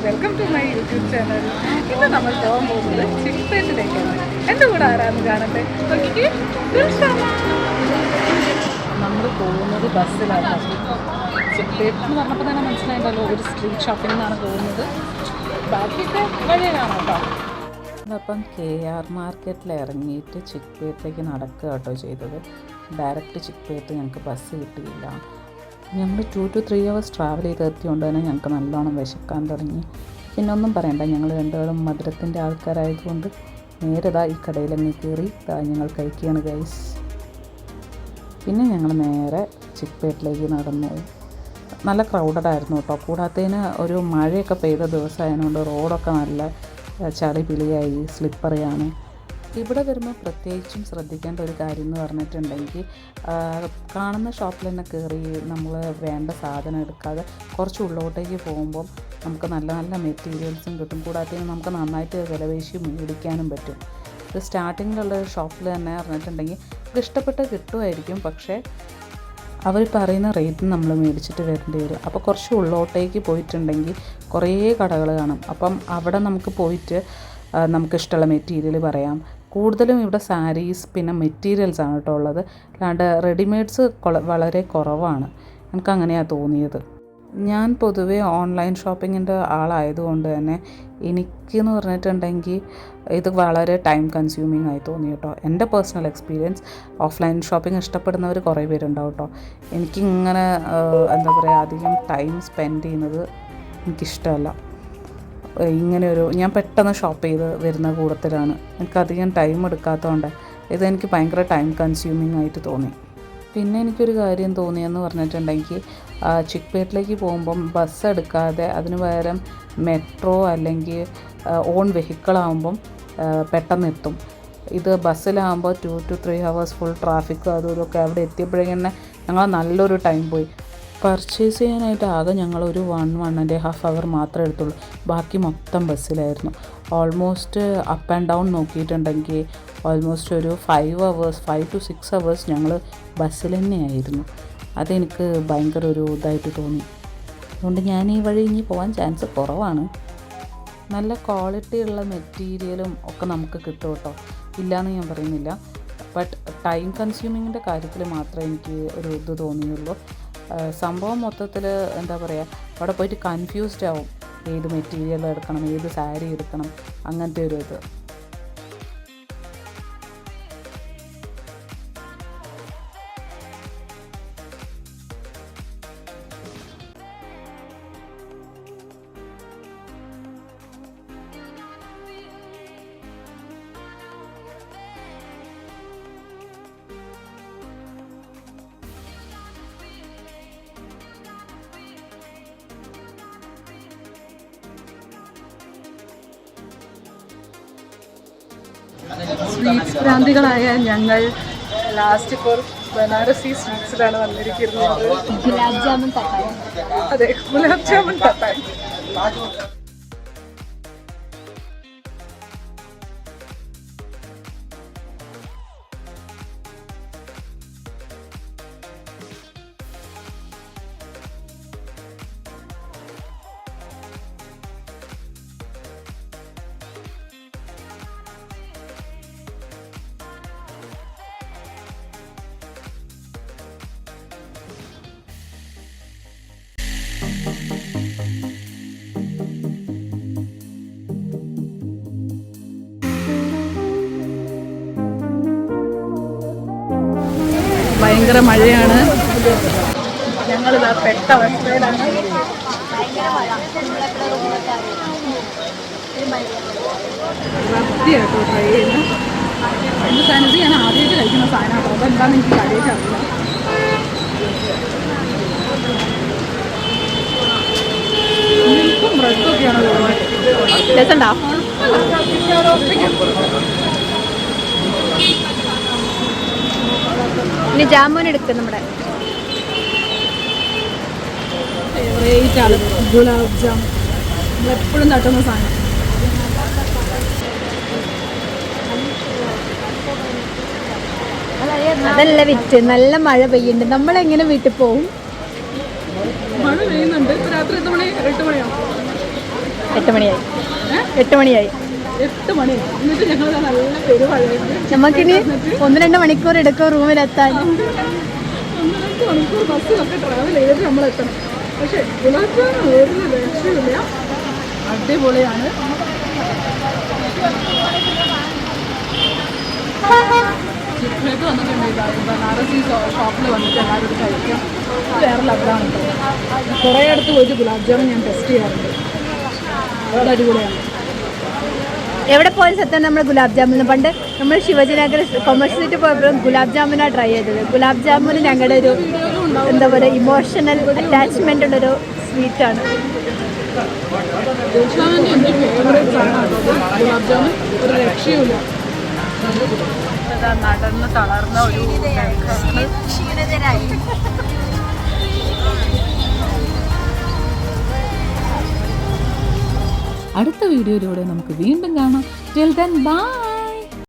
Welcome to my YouTube channel. ഇന്ന് നമ്മൾ പോകാൻ പോകുന്നത് ചിക്പേട്ടിലേക്കാണ്. എൻ്റെ കൂടെ ആരാന്ന് കാണട്ടെ. നമ്മൾ പോകുന്നത് ബസ്സിലാണ്. ചിക്പേട്ട് എന്ന് പറഞ്ഞപ്പോൾ തന്നെ മനസ്സിലായിട്ടല്ലോ, ഒരു സ്ട്രീറ്റ് ഷോപ്പിങ്ങിനാണ് പോകുന്നത്. ബാക്കിയൊക്കെ വഴിയാണ് കേട്ടോ. അപ്പം KR മാർക്കറ്റിൽ ഇറങ്ങിയിട്ട് ചിക്പേട്ടിലേക്ക് നടക്കുക കേട്ടോ ചെയ്തത്. ഡയറക്റ്റ് ചിക്പേട്ട് ഞങ്ങൾക്ക് ബസ് കിട്ടിയില്ല. ഞങ്ങൾ 2 to 3 hours ട്രാവൽ ചെയ്തെത്തിയോണ്ട് തന്നെ ഞങ്ങൾക്ക് നല്ലോണം വിശക്കാൻ തുടങ്ങി. പിന്നെ ഒന്നും പറയണ്ട, ഞങ്ങൾ രണ്ടുപേരും മധുരത്തിൻ്റെ ആൾക്കാരായതുകൊണ്ട് നേരെ ഈ കടയിലങ്ങ് കയറി ഞങ്ങൾ കഴിക്കുകയാണ് ഗൈസ്. പിന്നെ ഞങ്ങൾ നേരെ ചിക്പേട്ടിലേക്ക് നടന്നു. നല്ല ക്രൗഡഡായിരുന്നു കേട്ടോ. കൂടാത്തതിന് ഒരു മഴയൊക്കെ പെയ്ത ദിവസമായതുകൊണ്ട് റോഡൊക്കെ നല്ല ചളി പിളിയായി സ്ലിപ്പറിയാണ്. ഇവിടെ വരുമ്പോൾ പ്രത്യേകിച്ചും ശ്രദ്ധിക്കേണ്ട ഒരു കാര്യം എന്ന് പറഞ്ഞിട്ടുണ്ടെങ്കിൽ, കാണുന്ന ഷോപ്പിൽ തന്നെ കയറി നമ്മൾ വേണ്ട സാധനം എടുക്കാതെ കുറച്ച് ഉള്ളോട്ടേക്ക് പോകുമ്പം നമുക്ക് നല്ല നല്ല മെറ്റീരിയൽസും കിട്ടും. കൂടാതെ നമുക്ക് നന്നായിട്ട് വിലപേശി മേടിക്കാനും പറ്റും. ഇത് സ്റ്റാർട്ടിങ്ങിലുള്ള ഷോപ്പിൽ തന്നെ പറഞ്ഞിട്ടുണ്ടെങ്കിൽ നമുക്ക് ഇഷ്ടപ്പെട്ട് കിട്ടുമായിരിക്കും, പക്ഷേ അവർ പറയുന്ന റേറ്റിന് നമ്മൾ മേടിച്ചിട്ട് വരേണ്ടി വരും. അപ്പോൾ കുറച്ച് ഉള്ളോട്ടേക്ക് പോയിട്ടുണ്ടെങ്കിൽ കുറേ കടകൾ കാണും. അപ്പം അവിടെ നമുക്ക് പോയിട്ട് നമുക്കിഷ്ടമുള്ള മെറ്റീരിയൽ പറയാം. കൂടുതലും ഇവിടെ സാരീസ് പിന്നെ മെറ്റീരിയൽസാണ് കേട്ടോ ഉള്ളത്. അല്ലാണ്ട് റെഡിമെയ്ഡ്സ് വളരെ കുറവാണ്. എനിക്കങ്ങനെയാണ് തോന്നിയത്. ഞാൻ പൊതുവേ ഓൺലൈൻ ഷോപ്പിങ്ങിൻ്റെ ആളായതുകൊണ്ട് തന്നെ എനിക്കെന്ന് പറഞ്ഞിട്ടുണ്ടെങ്കിൽ ഇത് വളരെ ടൈം കൺസ്യൂമിങ് ആയി തോന്നി കേട്ടോ. എൻ്റെ പേഴ്സണൽ എക്സ്പീരിയൻസ്. ഓഫ്ലൈൻ ഷോപ്പിംഗ് ഇഷ്ടപ്പെടുന്നവർ കുറേ പേരുണ്ടാവും കേട്ടോ. എനിക്കിങ്ങനെ എന്താ പറയുക, അധികം ടൈം സ്പെൻഡ് ചെയ്യുന്നത് എനിക്കിഷ്ടമല്ല. ഞാൻ പെട്ടെന്ന് ഷോപ്പ് ചെയ്ത് വരുന്ന കൂട്ടത്തിലാണ്. എനിക്കധികം ടൈം എടുക്കാത്തതുകൊണ്ട് ഇതെനിക്ക് ഭയങ്കര ടൈം കൺസ്യൂമിങ് ആയിട്ട് തോന്നി. പിന്നെ എനിക്കൊരു കാര്യം തോന്നിയെന്ന് പറഞ്ഞിട്ടുണ്ടെങ്കിൽ, ചിക്പേട്ടിലേക്ക് പോകുമ്പം ബസ് എടുക്കാതെ അതിന് പകരം മെട്രോ അല്ലെങ്കിൽ ഓൺ വെഹിക്കിളാകുമ്പം പെട്ടെന്ന് എത്തും. ഇത് ബസ്സിലാകുമ്പോൾ 2 to 3 hours ഫുൾ ട്രാഫിക്കും അതും ഇതൊക്കെ. അവിടെ എത്തിയപ്പോഴേക്കും ഞങ്ങൾ നല്ലൊരു ടൈം പോയി. പർച്ചേസ് ചെയ്യാനായിട്ട് ആകെ ഞങ്ങളൊരു 1.5 hour മാത്രമേ എടുത്തുള്ളൂ. ബാക്കി മൊത്തം ബസ്സിലായിരുന്നു. ഓൾമോസ്റ്റ് അപ്പ് ആൻഡ് ഡൗൺ നോക്കിയിട്ടുണ്ടെങ്കിൽ ഓൾമോസ്റ്റ് ഒരു 5 to 6 hours ഞങ്ങൾ ബസ്സിൽ തന്നെയായിരുന്നു. അതെനിക്ക് ഭയങ്കര ഒരു ഇതായിട്ട് തോന്നി. അതുകൊണ്ട് ഞാൻ ഈ വഴി ഇനി പോകാൻ ചാൻസ് കുറവാണ്. നല്ല ക്വാളിറ്റി ഉള്ള മെറ്റീരിയലും ഒക്കെ നമുക്ക് കിട്ടും കേട്ടോ, ഇല്ലയെന്ന് ഞാൻ പറയുന്നില്ല. ബട്ട് ടൈം കൺസ്യൂമിങ്ങിൻ്റെ കാര്യത്തിൽ മാത്രമേ എനിക്ക് ഒരു ഇത് തോന്നിയുള്ളൂ. സംഭവം മൊത്തത്തിൽ എന്താ പറയുക, അവിടെ പോയിട്ട് കൺഫ്യൂസ്ഡ് ആവും. ഏത് മെറ്റീരിയൽ എടുക്കണം, ഏത് സാരി എടുക്കണം, അങ്ങനത്തെ ഒരു ഇത്. സ്വീറ്റ്സ് ഭ്രാന്തികളായ ഞങ്ങൾ ലാസ്റ്റ് ഇപ്പോൾ ബനാറസി സ്വീറ്റ്സിലാണ് വന്നിരിക്കുന്നത്. ഗുലാബ് ജാമുൻ തട്ടായി. അതെ, ഗുലാബ് ജാമുൻ തട്ടായി. ഭയങ്കര മഴയാണ്. ഞങ്ങളിതാ പെട്ട അവസ്ഥയിലാണ്. സത്യമായിട്ടോ ട്രൈ ചെയ്യുന്നു. എന്ത് സാധനം ഞാൻ ആദ്യമായിട്ട് കഴിക്കുന്ന സാധനമാണോ, അതെന്താണെന്ന് എനിക്ക് കാര്യമായിട്ട് അറിയില്ല. മിൽക്കും ബ്രെഡൊക്കെയാണ് തോന്നുന്നത്. രസമുണ്ടോ? ഇനി ജാമുൻ എടുക്കും. നമ്മുടെ ഫേവറേറ്റ് ആണ് ഗുലാബ് ജാം. നമ്മളെപ്പോഴും തട്ടുന്ന സാധനം. അതല്ല വിറ്റ്. നല്ല മഴ പെയ്യുന്നുണ്ട്. നമ്മളെങ്ങനെ വീട്ടിൽ പോവും? മഴ പെയ്യുന്നുണ്ട്. രാത്രി 8 മണിയോ 8 മണിയായി 8 മണിയായി 8 മണി എന്നിട്ട് ഞങ്ങൾ നല്ല പെരുമഴയുണ്ട്. നമുക്കിനി 1-2 മണിക്കൂർ എടുക്കും റൂമിലെത്താൻ. 1-2 മണിക്കൂർ ബസ്സിലൊക്കെ ട്രാവൽ ചെയ്തിട്ട് നമ്മൾ എത്തണം. പക്ഷേ ഗുലാബ് ജാമുൻ ഒരു രക്ഷയില്ല, അടിപൊളിയാണ്. ചിത്രമായിട്ട് വന്നിട്ടുണ്ട്. ബനാറസി ഷോപ്പിൽ വന്നിട്ട് എല്ലാവരും കഴിക്കാം. വേറെ ലെവലാണ് കേട്ടോ. കുറേ അടുത്ത് പോയിട്ട് ഗുലാബ് ജാമുൻ ഞാൻ ടെസ്റ്റ് ചെയ്യാറുണ്ട്, വളരെ അടിപൊളിയാണ്. എവിടെ പോയാലും സത്യം നമ്മൾ ഗുലാബ് ജാമുൻ പണ്ട് നമ്മൾ ശിവജിനഗർ കൊമേഴ്സ് സ്ട്രീറ്റ് പോയപ്പോഴും ഗുലാബ് ജാമുനാണ് ട്രൈ ചെയ്തത്. ഗുലാബ് ജാമുൻ ഞങ്ങളുടെ ഒരു എന്താ പറയുക ഇമോഷണൽ അറ്റാച്ച്മെൻ്റ് ഉള്ളൊരു സ്വീറ്റാണ്. എൻ്റെ ഫേവറേറ്റ് സാധനമാണ് ഗുലാബ് ജാമുൻ, ഒരു രക്ഷയുമില്ല. നടന്ന് തളർന്ന ഒരു അടുത്ത വീഡിയോയിലൂടെ നമുക്ക് വീണ്ടും കാണാം. Till then bye.